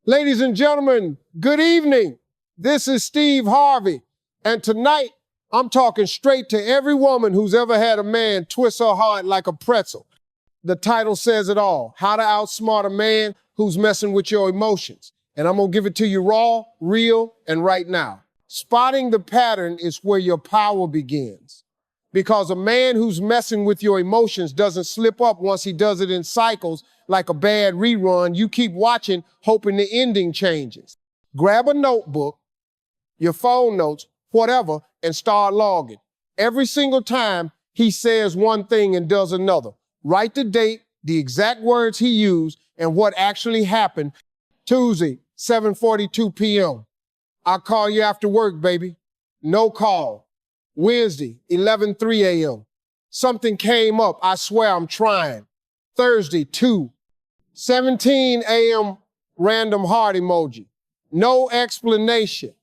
Ladies and gentlemen, good evening. This is Steve Harvey, and tonight I'm talking straight to every woman who's ever had a man twist her heart like a pretzel. The title says it all: How to Outsmart a Man Who's Messing with Your Emotions. And I'm gonna give it to you raw, real, and right now. Spotting the pattern is where your power begins. Because a man who's messing with your emotions doesn't slip up once he does it in cycles like a bad rerun. You keep watching, hoping the ending changes. Grab a notebook, your phone notes, whatever, and start logging. Every single time he says one thing and does another. Write the date, the exact words he used, and what actually happened. Tuesday, 7:42 p.m. I'll call you after work, baby. No call. Wednesday, 11:03 a.m. Something came up. I swear I'm trying. Thursday, 2:17 a.m. Random heart emoji. No explanation.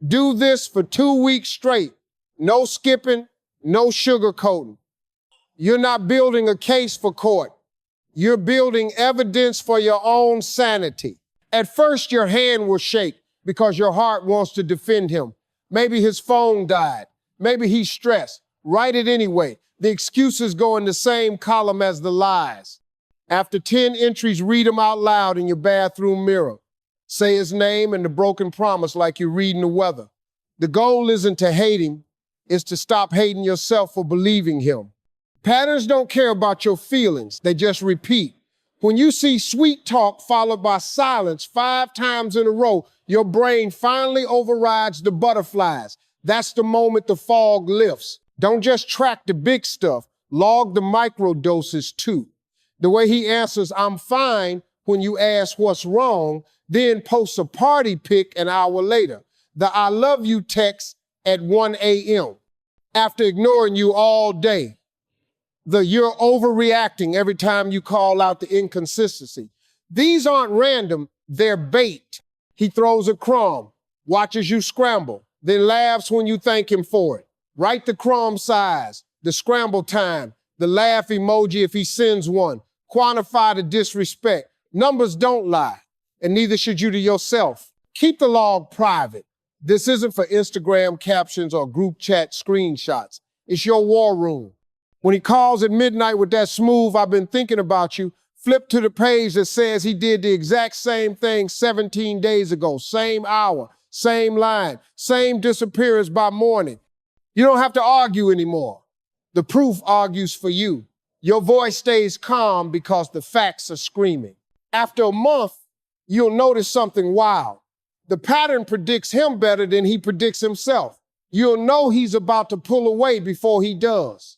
Do this for 2 weeks straight. No skipping, no sugarcoating. You're not building a case for court. You're building evidence for your own sanity. At first, your hand will shake because your heart wants to defend him. Maybe his phone died. Maybe he's stressed. Write it anyway. The excuses go in the same column as the lies. After 10 entries, read them out loud in your bathroom mirror. Say his name and the broken promise like you're reading the weather. The goal isn't to hate him, it's to stop hating yourself for believing him. Patterns don't care about your feelings, they just repeat. When you see sweet talk followed by silence 5 times in a row, your brain finally overrides the butterflies. That's the moment the fog lifts. Don't just track the big stuff, log the micro doses too. The way he answers, "I'm fine," when you ask what's wrong, then posts a party pic an hour later. The "I love you" text at 1 a.m. after ignoring you all day. The "you're overreacting" every time you call out the inconsistency. These aren't random, they're bait. He throws a crumb, watches you scramble, then laughs when you thank him for it. Write the crumb size, the scramble time, the laugh emoji if he sends one. Quantify the disrespect. Numbers don't lie, and neither should you to yourself. Keep the log private. This isn't for Instagram captions or group chat screenshots. It's your war room. When he calls at midnight with that smooth "I've been thinking about you," flip to the page that says he did the exact same thing 17 days ago, same hour, same line, same disappearance by morning. You don't have to argue anymore. The proof argues for you. Your voice stays calm because the facts are screaming. After a month, you'll notice something wild. The pattern predicts him better than he predicts himself. You'll know he's about to pull away before he does.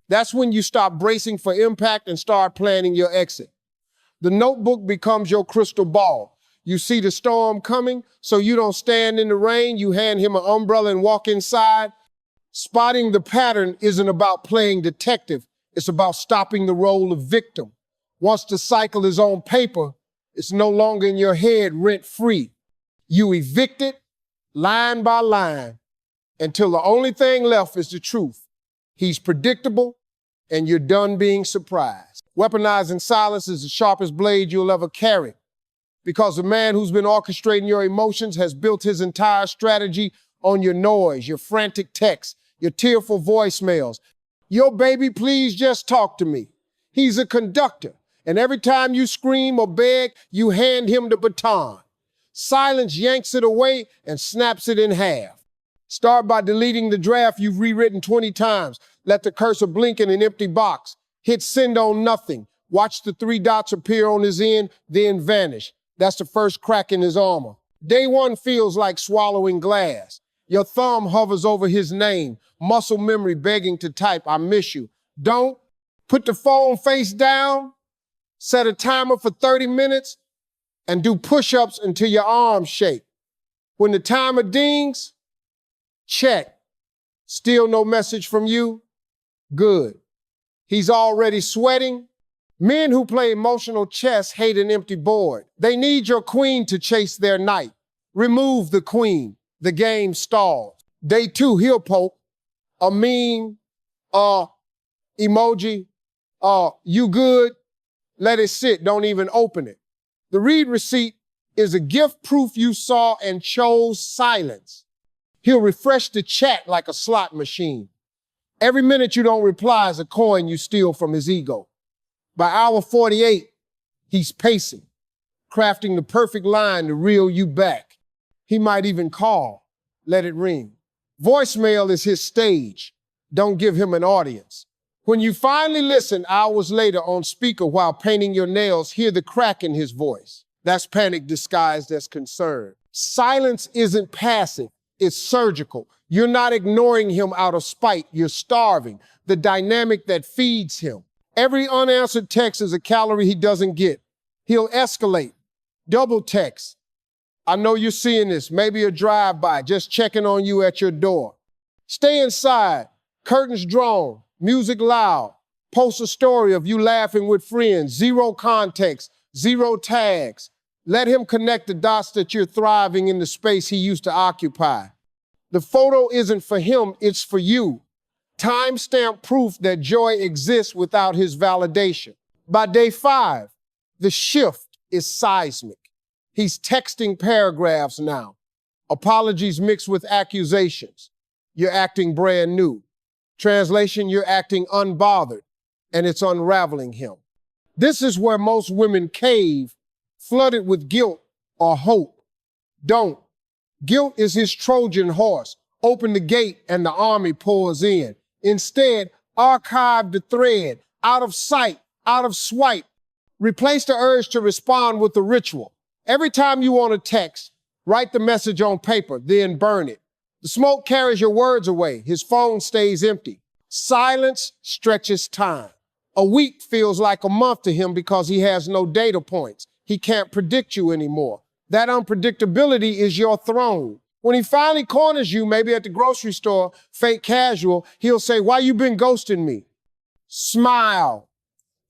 That's when you stop bracing for impact and start planning your exit. The notebook becomes your crystal ball. You see the storm coming, so you don't stand in the rain. You hand him an umbrella and walk inside. Spotting the pattern isn't about playing detective. It's about stopping the role of victim. Once the cycle is on paper, it's no longer in your head rent-free. You evict it line by line until the only thing left is the truth. He's predictable, and you're done being surprised. Weaponizing silence is the sharpest blade you'll ever carry, because the man who's been orchestrating your emotions has built his entire strategy on your noise, your frantic texts, your tearful voicemails. Your "baby, please just talk to me." He's a conductor, and every time you scream or beg, you hand him the baton. Silence yanks it away and snaps it in half. Start by deleting the draft you've rewritten 20 times. Let the cursor blink in an empty box. Hit send on nothing. Watch the 3 dots appear on his end, then vanish. That's the first crack in his armor. Day 1 feels like swallowing glass. Your thumb hovers over his name, muscle memory begging to type, "I miss you." Don't. Put the phone face down, set a timer for 30 minutes, and do push-ups until your arms shake. When the timer dings, check. Still no message from you? Good. He's already sweating. Men who play emotional chess hate an empty board. They need your queen to chase their knight. Remove the queen. The game stalls. Day 2, he'll poke a meme, emoji, you good? Let it sit, don't even open it. The read receipt Is a gift proof you saw and chose silence? He'll refresh the chat like a slot machine. Every minute you don't reply is a coin you steal from his ego. By hour 48, he's pacing, crafting the perfect line to reel you back. He might even call. Let it ring. Voicemail is his stage. Don't give him an audience. When you finally listen hours later on speaker while painting your nails, hear the crack in his voice. That's panic disguised as concern. Silence isn't passive, it's surgical. You're not ignoring him out of spite, you're starving the dynamic that feeds him. Every unanswered text is a calorie he doesn't get. He'll escalate, double text. I know you're seeing this, maybe a drive-by, just checking on you at your door. Stay inside, curtains drawn, music loud. Post a story of you laughing with friends, zero context, zero tags. Let him connect the dots that you're thriving in the space he used to occupy. The photo isn't for him, it's for you. Timestamp proof that joy exists without his validation. By day 5, the shift is seismic. He's texting paragraphs now. Apologies mixed with accusations. You're acting brand new. Translation, you're acting unbothered, and it's unraveling him. This is where most women cave, flooded with guilt or hope. Don't. Guilt is his Trojan horse. Open the gate and the army pours in. Instead, archive the thread, out of sight, out of swipe. Replace the urge to respond with a ritual. Every time you want to text, write the message on paper, then burn it. The smoke carries your words away. His phone stays empty. Silence stretches time. A week feels like a month to him because he has no data points. He can't predict you anymore. That unpredictability is your throne. When he finally corners you, maybe at the grocery store, fake casual, he'll say, "Why you been ghosting me?" Smile,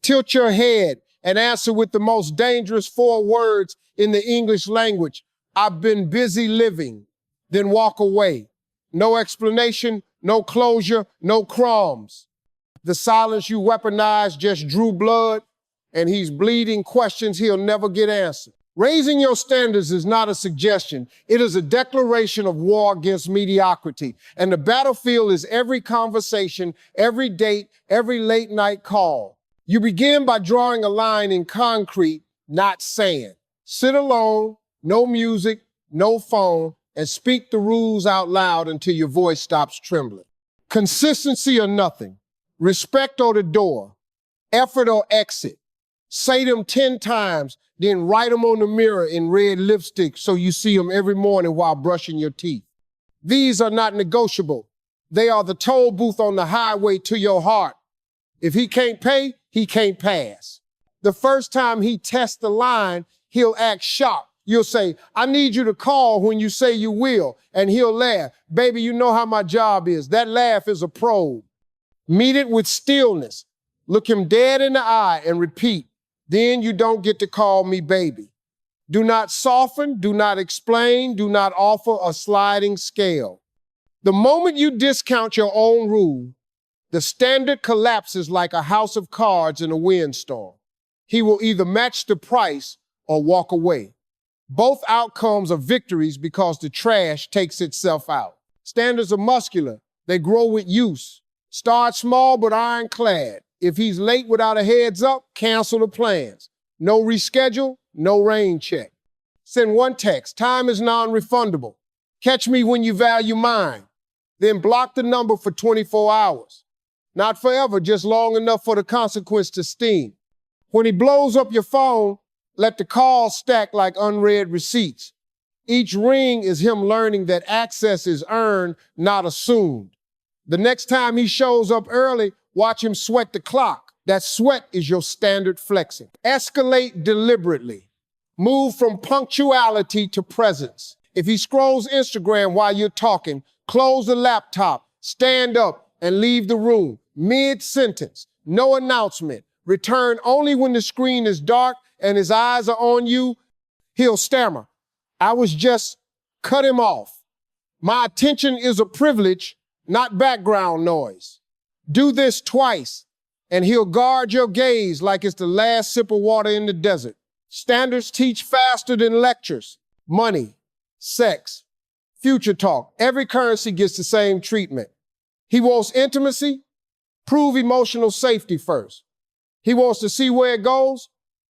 tilt your head, and answer with the most dangerous 4 words in the English language. "I've been busy living." Then walk away. No explanation, no closure, no crumbs. The silence you weaponized just drew blood, and he's bleeding questions he'll never get answered. Raising your standards is not a suggestion. It is a declaration of war against mediocrity. And the battlefield is every conversation, every date, every late night call. You begin by drawing a line in concrete, not sand. Sit alone, no music, no phone, and speak the rules out loud until your voice stops trembling. Consistency or nothing. Respect or the door. Effort or exit. Say them 10 times, then write them on the mirror in red lipstick so you see them every morning while brushing your teeth. These are not negotiable. They are the toll booth on the highway to your heart. If he can't pay, he can't pass. The first time he tests the line, he'll act shocked. You'll say, "I need you to call when you say you will." And he'll laugh. "Baby, you know how my job is." That laugh is a probe. Meet it with stillness. Look him dead in the eye and repeat, "Then you don't get to call me baby." Do not soften, do not explain, do not offer a sliding scale. The moment you discount your own rule, the standard collapses like a house of cards in a windstorm. He will either match the price or walk away. Both outcomes are victories because the trash takes itself out. Standards are muscular. They grow with use. Start small but ironclad. If he's late without a heads up, cancel the plans. No reschedule, no rain check. Send one text, "Time is non-refundable. Catch me when you value mine." Then block the number for 24 hours. Not forever, just long enough for the consequence to sting. When he blows up your phone, let the calls stack like unread receipts. Each ring is him learning that access is earned, not assumed. The next time he shows up early, watch him sweat the clock. That sweat is your standard flexing. Escalate deliberately. Move from punctuality to presence. If he scrolls Instagram while you're talking, close the laptop, stand up, and leave the room. Mid-sentence, no announcement. Return only when the screen is dark and his eyes are on you. He'll stammer, cut him off. My attention is a privilege, not background noise. Do this twice, and he'll guard your gaze like it's the last sip of water in the desert. Standards teach faster than lectures. Money, sex, future talk. Every currency gets the same treatment. He wants intimacy. Prove emotional safety first. He wants to see where it goes,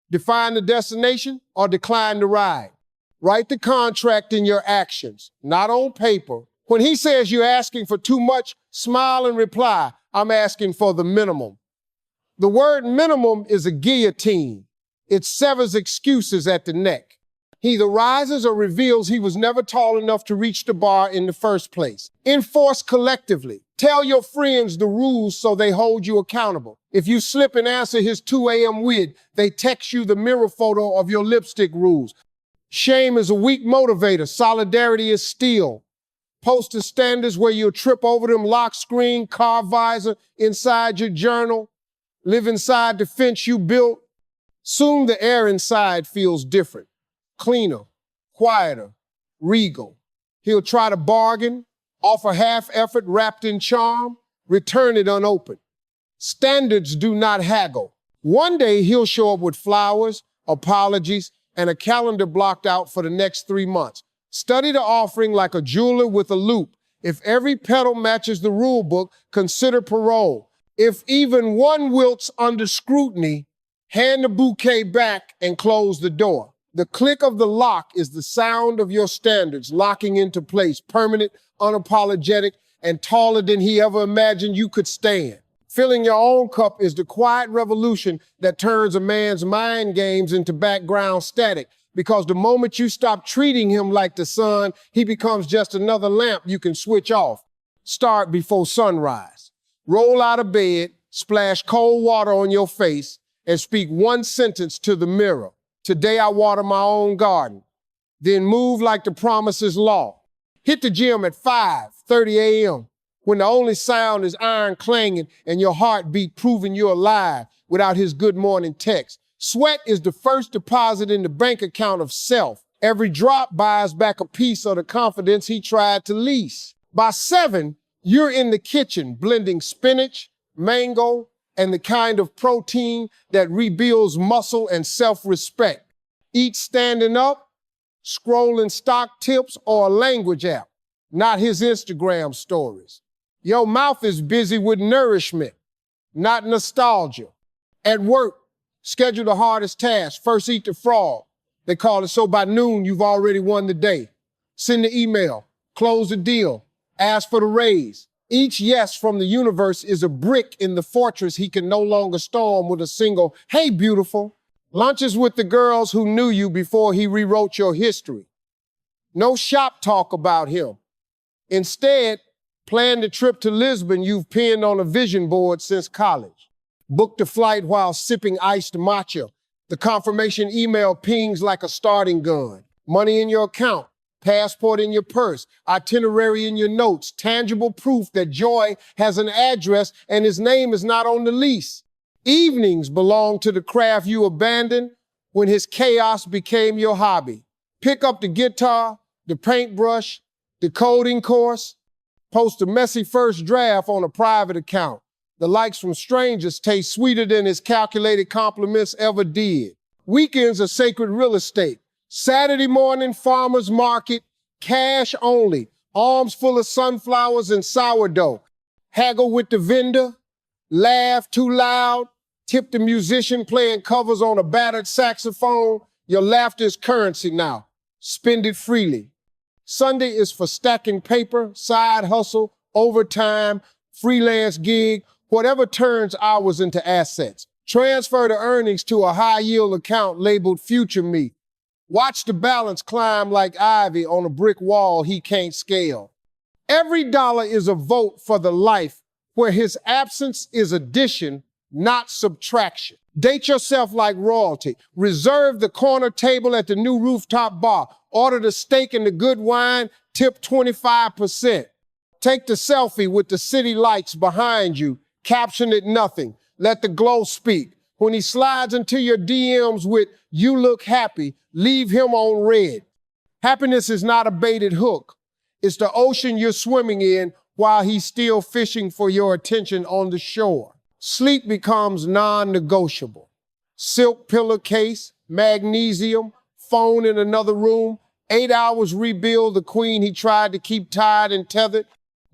define the destination, or decline the ride. Write the contract in your actions, not on paper. When he says you're asking for too much, smile and reply, I'm asking for the minimum. The word minimum is a guillotine. It severs excuses at the neck. He either rises or reveals he was never tall enough to reach the bar in the first place. Enforce collectively. Tell your friends the rules so they hold you accountable. If you slip and answer his 2 a.m. wid, they text you the mirror photo of your lipstick rules. Shame is a weak motivator. Solidarity is steel. Post the standards where you'll trip over them, lock screen, car visor, inside your journal. Live inside the fence you built. Soon the air inside feels different. Cleaner, quieter, regal. He'll try to bargain, offer half effort wrapped in charm, return it unopened. Standards do not haggle. One day he'll show up with flowers, apologies, and a calendar blocked out for the next 3 months. Study the offering like a jeweler with a loop. If every petal matches the rule book, consider parole. If even one wilts under scrutiny, hand the bouquet back and close the door. The click of the lock is the sound of your standards locking into place, permanent, unapologetic, and taller than he ever imagined you could stand. Filling your own cup is the quiet revolution that turns a man's mind games into background static. Because the moment you stop treating him like the sun, he becomes just another lamp you can switch off. Start before sunrise. Roll out of bed, splash cold water on your face, and speak one sentence to the mirror. Today I water my own garden. Then move like the promise is law. Hit the gym at 5:30 a.m. when the only sound is iron clanging and your heartbeat proving you're alive without his good morning text. Sweat is the first deposit in the bank account of self. Every drop buys back a piece of the confidence he tried to lease. By 7, you're in the kitchen blending spinach, mango, and the kind of protein that rebuilds muscle and self-respect. Eat standing up, scrolling stock tips, or a language app, not his Instagram stories. Your mouth is busy with nourishment, not nostalgia. At work, schedule the hardest task. First eat the frog. They call it so by noon you've already won the day. Send the email, close the deal, ask for the raise. Each yes from the universe is a brick in the fortress he can no longer storm with a single, hey, beautiful. Lunches with the girls who knew you before he rewrote your history. No shop talk about him. Instead, plan the trip to Lisbon you've pinned on a vision board since college. Book the flight while sipping iced matcha. The confirmation email pings like a starting gun. Money in your account. Passport in your purse, itinerary in your notes, tangible proof that Joy has an address and his name is not on the lease. Evenings belong to the craft you abandoned when his chaos became your hobby. Pick up the guitar, the paintbrush, the coding course. Post a messy first draft on a private account. The likes from strangers taste sweeter than his calculated compliments ever did. Weekends are sacred real estate. Saturday morning, farmer's market, cash only, arms full of sunflowers and sourdough. Haggle with the vendor, laugh too loud, tip the musician playing covers on a battered saxophone. Your laughter is currency now. Spend it freely. Sunday is for stacking paper, side hustle, overtime, freelance gig, whatever turns hours into assets. Transfer the earnings to a high-yield account labeled Future Me. Watch the balance climb like ivy on a brick wall he can't scale. Every dollar is a vote for the life where his absence is addition, not subtraction. Date yourself like royalty. Reserve the corner table at the new rooftop bar. Order the steak and the good wine, tip 25%. Take the selfie with the city lights behind you. Caption it nothing. Let the glow speak. When he slides into your DMs with, you look happy, leave him on red. Happiness is not a baited hook. It's the ocean you're swimming in while he's still fishing for your attention on the shore. Sleep becomes non-negotiable. Silk pillowcase, magnesium, phone in another room, 8 hours rebuild the queen he tried to keep tied and tethered.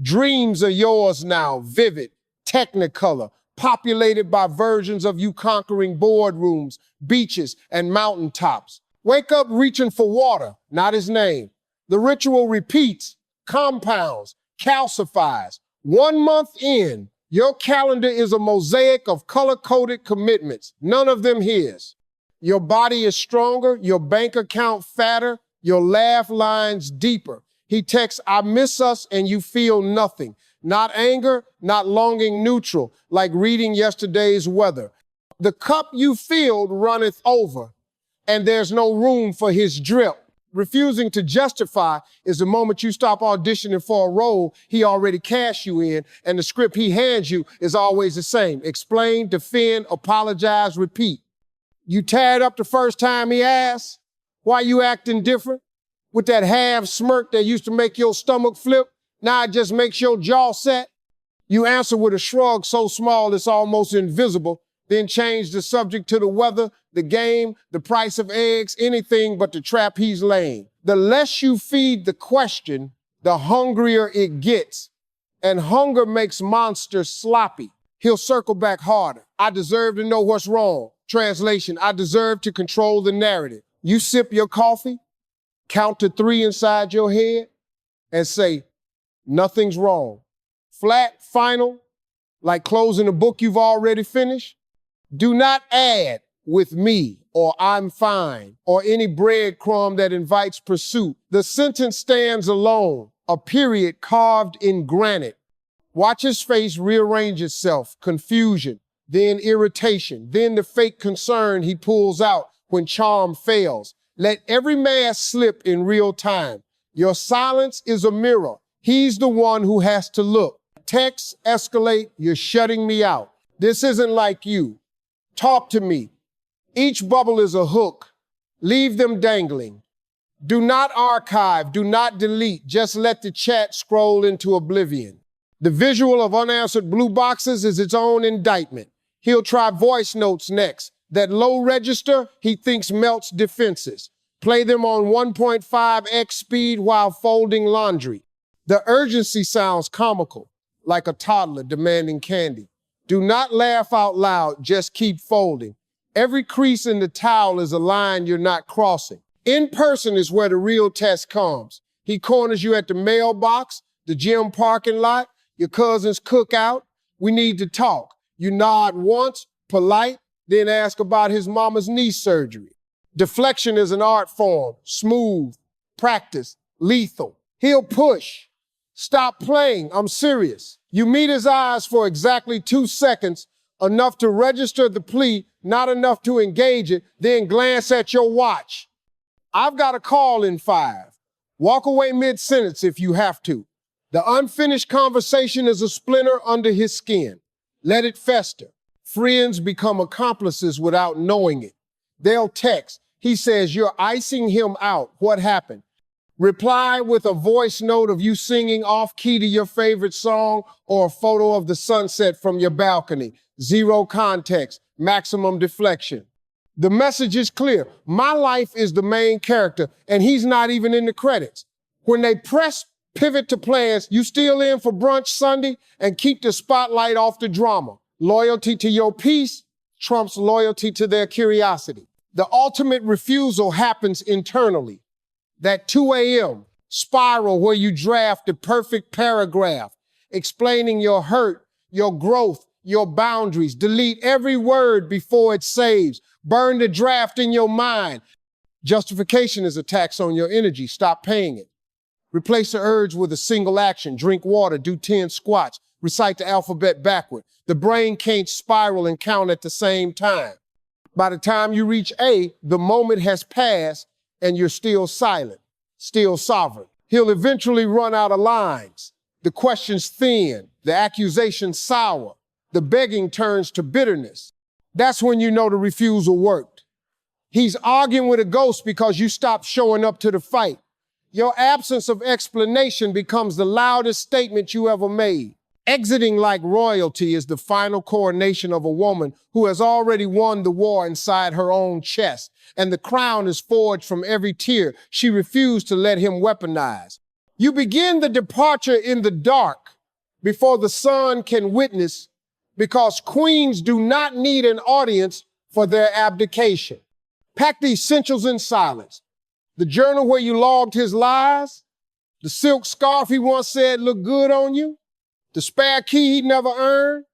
Dreams are yours now, vivid, technicolor, populated by versions of you conquering boardrooms, beaches, and mountaintops. Wake up reaching for water, not his name. The ritual repeats, compounds, calcifies. 1 month in, your calendar is a mosaic of color-coded commitments, none of them his. Your body is stronger, your bank account fatter, your laugh lines deeper. He texts, I miss us, and you feel nothing. Not anger, not longing, neutral, like reading yesterday's weather. The cup you filled runneth over, and there's no room for his drip. Refusing to justify is the moment you stop auditioning for a role he already cast you in, and the script he hands you is always the same. Explain, defend, apologize, repeat. You tired up the first time he asked, why you acting different? With that half smirk that used to make your stomach flip, now it just makes your jaw set. You answer with a shrug so small it's almost invisible, then change the subject to the weather, the game, the price of eggs, anything but the trap he's laying. The less you feed the question, the hungrier it gets. And hunger makes monsters sloppy. He'll circle back harder. I deserve to know what's wrong. Translation, I deserve to control the narrative. You sip your coffee, count to 3 inside your head, and say, nothing's wrong. Flat, final, like closing a book you've already finished. Do not add with me, or I'm fine, or any breadcrumb that invites pursuit. The sentence stands alone, a period carved in granite. Watch his face rearrange itself, confusion, then irritation, then the fake concern he pulls out when charm fails. Let every mask slip in real time. Your silence is a mirror. He's the one who has to look. Texts escalate, you're shutting me out. This isn't like you. Talk to me. Each bubble is a hook. Leave them dangling. Do not archive, do not delete, just let the chat scroll into oblivion. The visual of unanswered blue boxes is its own indictment. He'll try voice notes next. That low register, he thinks melts defenses. Play them on 1.5x speed while folding laundry. The urgency sounds comical, like a toddler demanding candy. Do not laugh out loud, just keep folding. Every crease in the towel is a line you're not crossing. In person is where the real test comes. He corners you at the mailbox, the gym parking lot, your cousin's cookout. We need to talk. You nod once, polite, then ask about his mama's knee surgery. Deflection is an art form, smooth, practice, lethal. He'll push. Stop playing, I'm serious. You meet his eyes for exactly 2 seconds, enough to register the plea, not enough to engage it, then glance at your watch. I've got a call in 5. Walk away mid-sentence if you have to. The unfinished conversation is a splinter under his skin. Let it fester. Friends become accomplices without knowing it. They'll text. He says, you're icing him out. What happened? Reply with a voice note of you singing off-key to your favorite song or a photo of the sunset from your balcony. Zero context, maximum deflection. The message is clear. My life is the main character, and he's not even in the credits. When they press pivot to plans, you still in for brunch Sunday and keep the spotlight off the drama. Loyalty to your peace trumps loyalty to their curiosity. The ultimate refusal happens internally. That 2 a.m. spiral where you draft the perfect paragraph, explaining your hurt, your growth, your boundaries. Delete every word before it saves. Burn the draft in your mind. Justification is a tax on your energy. Stop paying it. Replace the urge with a single action. Drink water, do 10 squats, recite the alphabet backward. The brain can't spiral and count at the same time. By the time you reach A, the moment has passed and you're still silent, still sovereign. He'll eventually run out of lines. The questions thin, the accusations sour, the begging turns to bitterness. That's when you know the refusal worked. He's arguing with a ghost because you stopped showing up to the fight. Your absence of explanation becomes the loudest statement you ever made. Exiting like royalty is the final coronation of a woman who has already won the war inside her own chest, and the crown is forged from every tear she refused to let him weaponize. You begin the departure in the dark before the sun can witness, because queens do not need an audience for their abdication. Pack the essentials in silence. The journal where you logged his lies, the silk scarf he once said looked good on you, the spare key he'd never earned.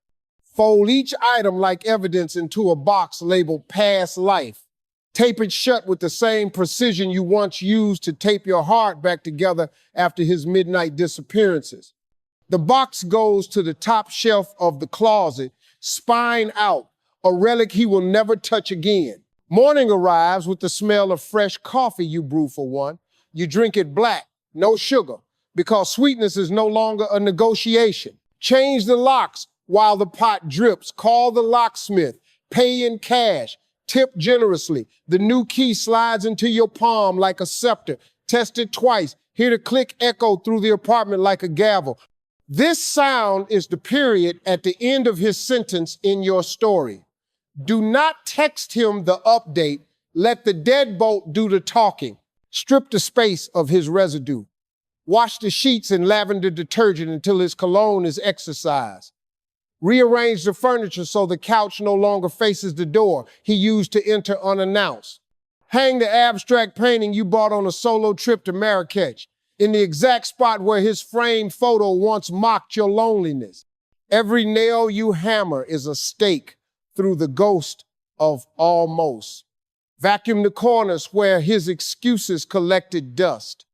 Fold each item like evidence into a box labeled past life. Tape it shut with the same precision you once used to tape your heart back together after his midnight disappearances. The box goes to the top shelf of the closet, spine out, a relic he will never touch again. Morning arrives with the smell of fresh coffee you brew for one. You drink it black, no sugar, because sweetness is no longer a negotiation. Change the locks while the pot drips. Call the locksmith. Pay in cash. Tip generously. The new key slides into your palm like a scepter. Test it twice. Hear the click echo through the apartment like a gavel. This sound is the period at the end of his sentence in your story. Do not text him the update. Let the deadbolt do the talking. Strip the space of his residue. Wash the sheets in lavender detergent until his cologne is exorcised. Rearrange the furniture so the couch no longer faces the door he used to enter unannounced. Hang the abstract painting you bought on a solo trip to Marrakech in the exact spot where his framed photo once mocked your loneliness. Every nail you hammer is a stake through the ghost of almost. Vacuum the corners where his excuses collected dust.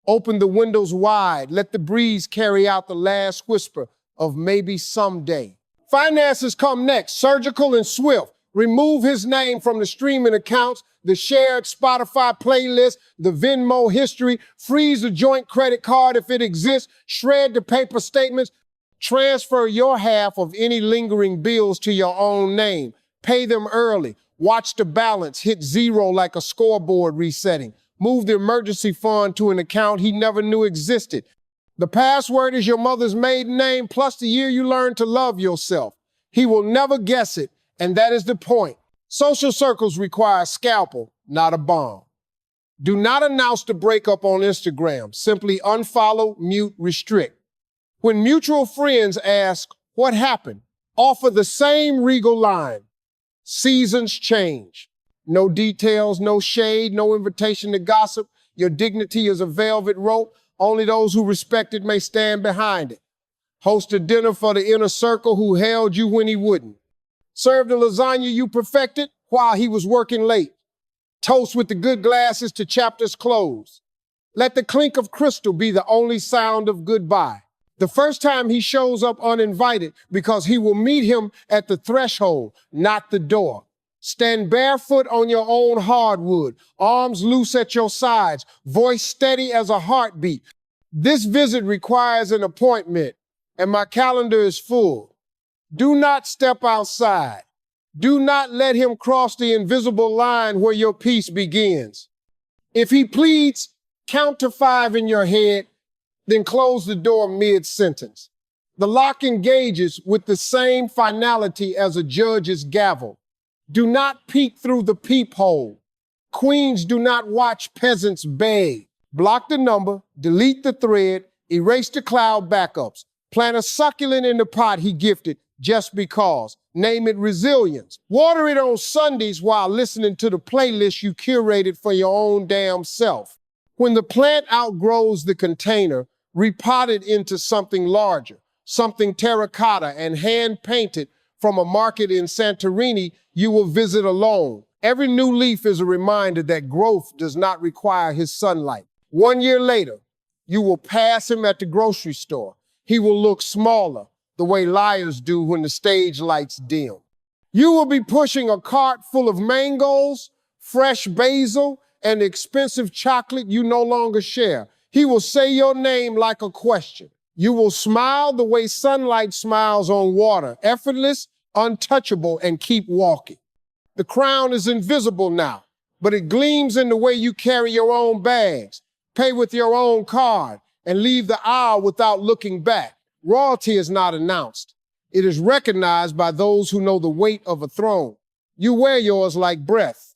Open the windows wide. Let the breeze carry out the last whisper of maybe someday. Finances come next, surgical and swift. Remove his name from the streaming accounts, the shared Spotify playlist, the Venmo history. Freeze the joint credit card if it exists. Shred the paper statements. Transfer your half of any lingering bills to your own name. Pay them early. Watch the balance hit zero like a scoreboard resetting. Move the emergency fund to an account he never knew existed. The password is your mother's maiden name plus the year you learned to love yourself. He will never guess it, and that is the point. Social circles require a scalpel, not a bomb. Do not announce the breakup on Instagram. Simply unfollow, mute, restrict. When mutual friends ask, what happened? Offer the same regal line. Seasons change. No details, no shade, no invitation to gossip. Your dignity is a velvet rope. Only those who respect it may stand behind it. Host a dinner for the inner circle who held you when he wouldn't. Serve the lasagna you perfected while he was working late. Toast with the good glasses to chapters closed. Let the clink of crystal be the only sound of goodbye. The first time he shows up uninvited, because he will meet him at the threshold, not the door. Stand barefoot on your own hardwood, arms loose at your sides, voice steady as a heartbeat. This visit requires an appointment, and my calendar is full. Do not step outside. Do not let him cross the invisible line where your peace begins. If he pleads, count to 5 in your head, then close the door mid-sentence. The lock engages with the same finality as a judge's gavel. Do not peek through the peephole. Queens do not watch peasants beg. Block the number, delete the thread, erase the cloud backups. Plant a succulent in the pot he gifted just because. Name it resilience. Water it on Sundays while listening to the playlist you curated for your own damn self. When the plant outgrows the container, repot it into something larger, something terracotta and hand-painted from a market in Santorini you will visit alone. Every new leaf is a reminder that growth does not require his sunlight. 1 year later, you will pass him at the grocery store. He will look smaller, the way liars do when the stage lights dim. You will be pushing a cart full of mangoes, fresh basil, and expensive chocolate you no longer share. He will say your name like a question. You will smile the way sunlight smiles on water, effortless, untouchable, and keep walking. The crown is invisible now, but it gleams in the way you carry your own bags, pay with your own card, and leave the aisle without looking back. Royalty is not announced. It is recognized by those who know the weight of a throne. You wear yours like breath.